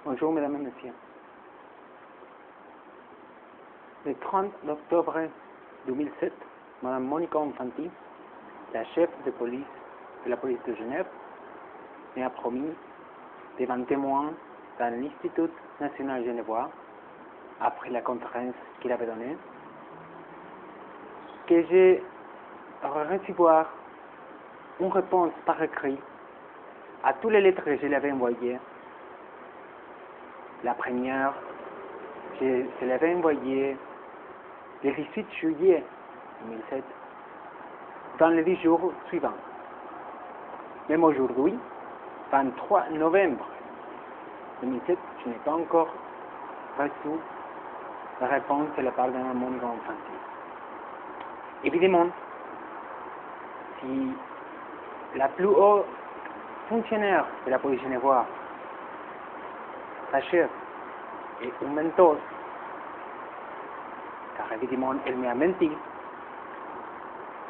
Bonjour, mesdames et messieurs. Le 30 octobre 2007, Mme Monica Onfanti, la chef de police de la police de Genève, m'a promis devant témoins dans l'Institut national genevois, après la conférence qu'il avait donnée, que je recevoir une réponse par écrit à toutes les lettres que je lui avais envoyées. La première, je l'avais envoyée le 18 juillet 2007, dans les 10 jours suivants. Même aujourd'hui, 23 novembre 2007, je n'ai pas encore reçu la réponse de la part de Mme Monica Onfanti. Évidemment, si la plus haute fonctionnaire de la police genevoise, sa chef, est une menteuse, car évidemment elle m'a menti,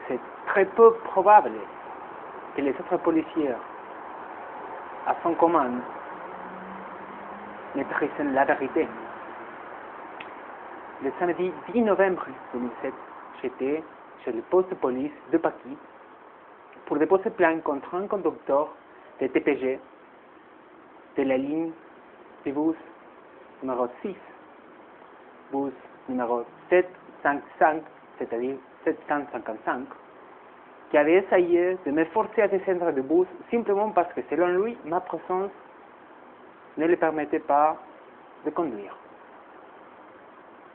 c'est très peu probable que les autres policiers à son commande maîtrisent la vérité. Le samedi 10 novembre 2007, j'étais chez le poste de police de Paquis pour déposer plainte contre un conducteur de TPG de la ligne de bus numéro 6, bus numéro 755, c'est-à-dire 755, qui avait essayé de me forcer à descendre du bus simplement parce que, selon lui, ma présence ne le permettait pas de conduire.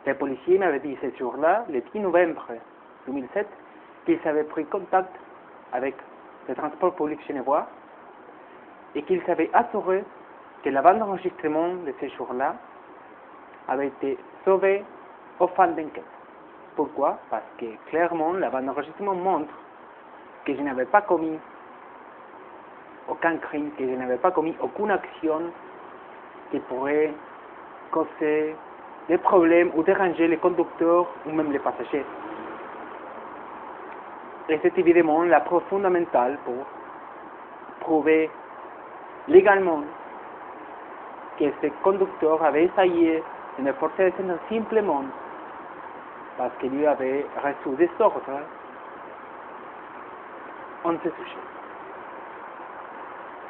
Le policier m'avait dit ce jour-là, le 10 novembre 2007, qu'il avait pris contact avec le transport public genevois et qu'il s'avait assuré que la bande d'enregistrement de ce jour-là avait été sauvée au fin d'enquête. Pourquoi? Parce que clairement, la bande d'enregistrement montre que je n'avais pas commis aucun crime, que je n'avais pas commis aucune action qui pourrait causer des problèmes ou déranger les conducteurs ou même les passagers. Et c'est évidemment la preuve fondamentale pour prouver légalement que ce conducteur avait essayé de me forcer à descendre simplement parce qu'il lui avait reçu des ordres en ce sujet.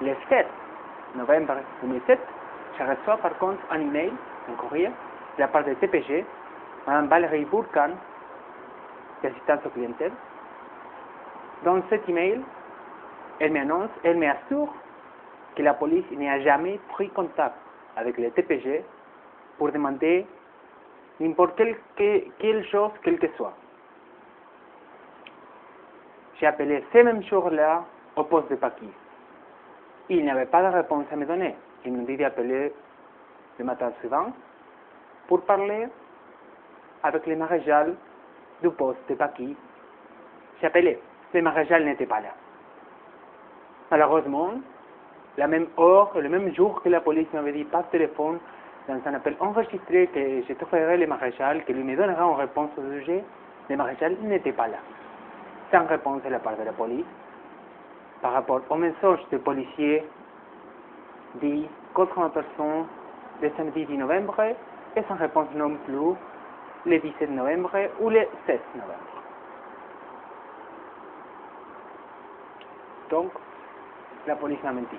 Le 7 novembre 2007, je reçois par contre un email, un courrier, de la part de TPG, Mme Valérie Bourcan, d'assistance aux clientèles. Dans cet email, elle m'assure que la police n'a jamais pris contact avec le TPG pour demander n'importe quelle chose, quelle que soit. J'ai appelé ce même jour-là au poste de Paquis. Il n'y avait pas de réponse à me donner. Il me dit d'appeler le matin suivant pour parler avec le maréchal du poste de Paquis. J'ai appelé. Le maréchal n'était pas là. Malheureusement, la même heure, le même jour que la police m'avait dit par téléphone, dans un appel enregistré, que je trouverai le maréchal, qui lui me donnera une réponse au sujet, le maréchal n'était pas là. Sans réponse de la part de la police, par rapport au message du policier dit contre ma personne le samedi 10 novembre, et sans réponse non plus le 17 novembre ou le 16 novembre. Donc, la police m'a menti.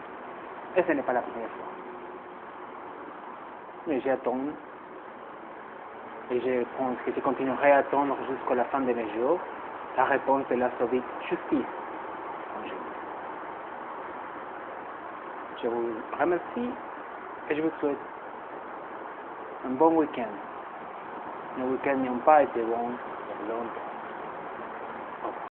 Et ce n'est pas la première fois. Mais j'attends. Et je pense que je continuerai à attendre jusqu'à la fin de mes jours la réponse de la Soviet Justice. Je vous remercie et je vous souhaite un bon week-end. Les week-ends n'ont pas été bons pour longtemps.